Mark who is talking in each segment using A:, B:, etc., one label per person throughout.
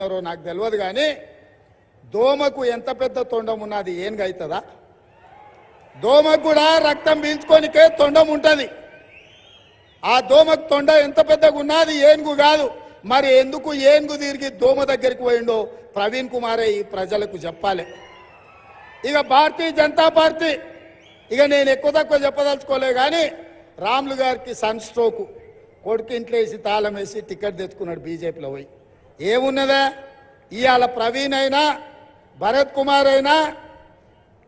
A: నాకు తెలియదు కానీ దోమకు ఎంత పెద్ద తొండం ఉన్నది ఏనుగు అవుతుందా? దోమకు కూడా రక్తం పీల్చుకోనికే తొండం ఉంటుంది. ఆ దోమకు తొండ ఎంత పెద్దగా ఉన్నది ఏనుగు కాదు. మరి ఎందుకు ఏనుగు తిరిగి దోమ దగ్గరికి పోయిండో ప్రవీణ్ కుమారే ఈ ప్రజలకు చెప్పాలి. ఇక భారతీయ జనతా పార్టీ ఇక నేను ఎక్కువ తక్కువ చెప్పదలుచుకోలే కానీ రాములు గారికి సన్ స్ట్రోక్, కొడుకు ఇంట్లో వేసి తాళం వేసి టికెట్ తెచ్చుకున్నాడు బీజేపీలో పోయి. ఏమున్నదా ఇవాళ ప్రవీణ్ అయినా భరత్ కుమార్ అయినా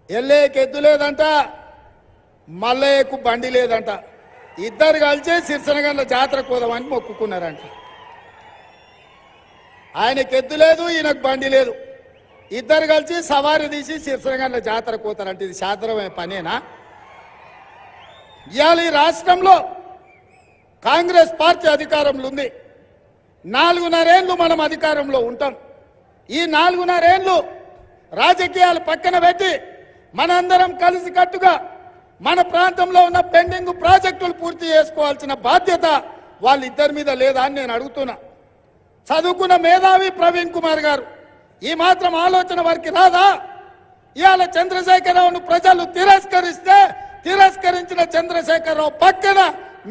A: ఎల్లేకి ఎద్దు లేదంట, మల్లయ్యకు బండి లేదంట. ఇద్దరు కలిసి సిరిసనగండ్ల జాతరకు పోదామని మొక్కుకున్నారంట. ఆయనకు ఎద్దు లేదు, ఈయనకు బండి లేదు. ఇద్దరు కలిసి సవారి తీసి సిరిసనగండ్ల జాతరకు పోతారంట. ఇది శాస్త్రమైన పనేనా? ఇవాళ ఈ రాష్ట్రంలో కాంగ్రెస్ పార్టీ అధికారంలో ఉంది. 4.5 ఏళ్ళు మనం అధికారంలో ఉంటాం. ఈ 4.5 ఏళ్ళు రాజకీయాలు పక్కన పెట్టి మనందరం కలిసి కట్టుగా మన ప్రాంతంలో ఉన్న పెండింగ్ ప్రాజెక్టులు పూర్తి చేసుకోవాల్సిన బాధ్యత వాళ్ళిద్దరి మీద లేదా అని నేను అడుగుతున్నా. చదువుకున్న మేధావి ప్రవీణ్ కుమార్ గారు ఈ మాత్రం ఆలోచన వారికి రాదా? ఇవాళ చంద్రశేఖరరావును ప్రజలు తిరస్కరిస్తే తిరస్కరించిన చంద్రశేఖరరావు పక్కన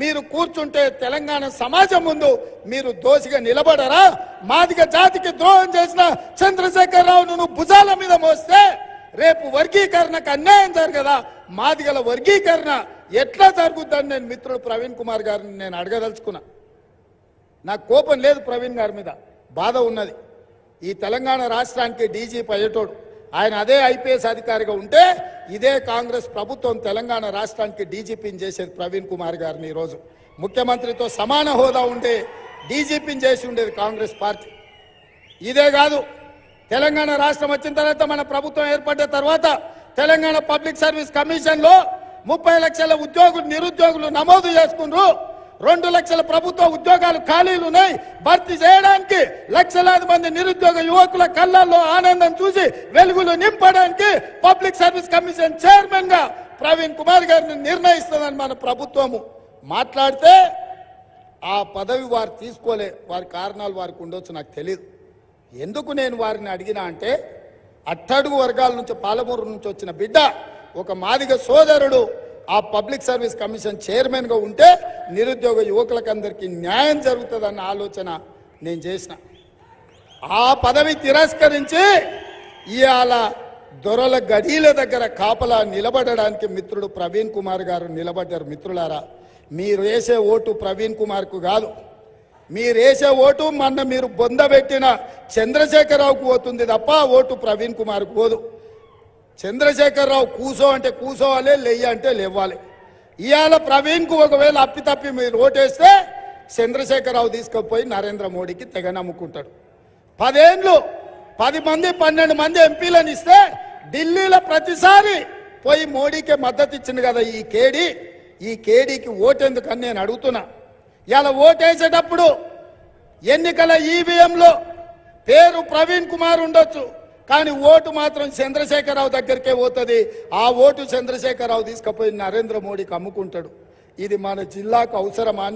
A: మీరు కూర్చుంటే తెలంగాణ సమాజం ముందు మీరు దోషిగా నిలబడరా? మాదిగ జాతికి ద్రోహం చేసిన చంద్రశేఖరరావును నువ్వు భుజాల మీద మోస్తే రేపు వర్గీకరణకు అన్యాయం జరగదా? మాదిగల వర్గీకరణ ఎట్లా జరుగుతుందని నేను మిత్రుడు ప్రవీణ్ కుమార్ గారిని నేను అడగదలుచుకున్నా. నాకు కోపం లేదు ప్రవీణ్ గారి మీద, బాధ ఉన్నది. ఈ తెలంగాణ రాష్ట్రానికి డీజీపీ అయ్యేటోడు ఆయన అదే ఐపీఎస్ అధికారిగా ఉంటే ఇదే కాంగ్రెస్ ప్రభుత్వం తెలంగాణ రాష్ట్రానికి డీజీపీని చేసేది ప్రవీణ్ కుమార్ గారిని. ఈరోజు ముఖ్యమంత్రితో సమాన హోదా ఉండే డీజీపీని చేసి ఉండేది కాంగ్రెస్ పార్టీ. ఇదే కాదు, తెలంగాణ రాష్ట్రం వచ్చిన తర్వాత మన ప్రభుత్వం ఏర్పడ్డ తర్వాత తెలంగాణ పబ్లిక్ సర్వీస్ కమిషన్లో 30 లక్షల నిరుద్యోగులు నమోదు చేసుకున్నారు. 2 లక్షల ప్రభుత్వ ఉద్యోగాలు ఖాళీలు ఉన్నాయి. భర్తీ చేయడానికి లక్షలాది మంది నిరుద్యోగ యువకుల కళ్ళల్లో ఆనందం చూసి వెలుగులు నింపడానికి పబ్లిక్ సర్వీస్ కమిషన్ చైర్మన్ గా ప్రవీణ్ కుమార్ గారిని నిర్ణయిస్తుందని మన ప్రభుత్వము మాట్లాడితే ఆ పదవి వారు తీసుకోలే. వారి కారణాలు వారికి ఉండొచ్చు, నాకు తెలియదు. ఎందుకు నేను వారిని అడిగినా అంటే అట్టడుగు వర్గాల నుంచి పాలమూరు నుంచి వచ్చిన బిడ్డ ఒక మాదిగ సోదరుడు ఆ పబ్లిక్ సర్వీస్ కమిషన్ చైర్మన్ గా ఉంటే నిరుద్యోగ యువకులకందరికీ న్యాయం జరుగుతుందన్న ఆలోచన నేను చేసిన. ఆ పదవి తిరస్కరించి ఇవాళ దొరల గడీల దగ్గర కాపలా నిలబడడానికి మిత్రుడు ప్రవీణ్ కుమార్ గారు నిలబడ్డారు. మిత్రులారా, మీరు వేసే ఓటు ప్రవీణ్ కుమార్కు కాదు, మీరు వేసే ఓటు మొన్న మీరు బొందబెట్టిన చంద్రశేఖరరావుకు పోతుంది తప్ప ఓటు ప్రవీణ్ కుమార్కు పోదు. చంద్రశేఖరరావు కూసో అంటే కూసోవాలి, లెయ్య అంటే లేవాలి. ఇవాళ ప్రవీణ్కు ఒకవేళ అప్పితప్పి మీరు ఓటేస్తే చంద్రశేఖరరావు తీసుకుపోయి నరేంద్ర మోడీకి తెగ నమ్ముకుంటాడు. 10 ఏళ్ళు 10 మంది 12 మంది ఎంపీలను ఇస్తే ఢిల్లీలో ప్రతిసారి పోయి మోడీకే మద్దతు ఇచ్చింది కదా ఈ కేడీకి ఓటెందుకని నేను అడుగుతున్నా. ఇలా ఓటేసేటప్పుడు ఎన్నికల ఈవీఎంలో పేరు ప్రవీణ్ కుమార్ ఉండొచ్చు, కానీ ఓటు మాత్రం చంద్రశేఖరరావు దగ్గరికే పోతుంది. ఆ ఓటు చంద్రశేఖరరావు తీసుకుపోయి నరేంద్ర మోడీకి అమ్ముకుంటాడు. ఇది మన జిల్లాకు అవసరమా?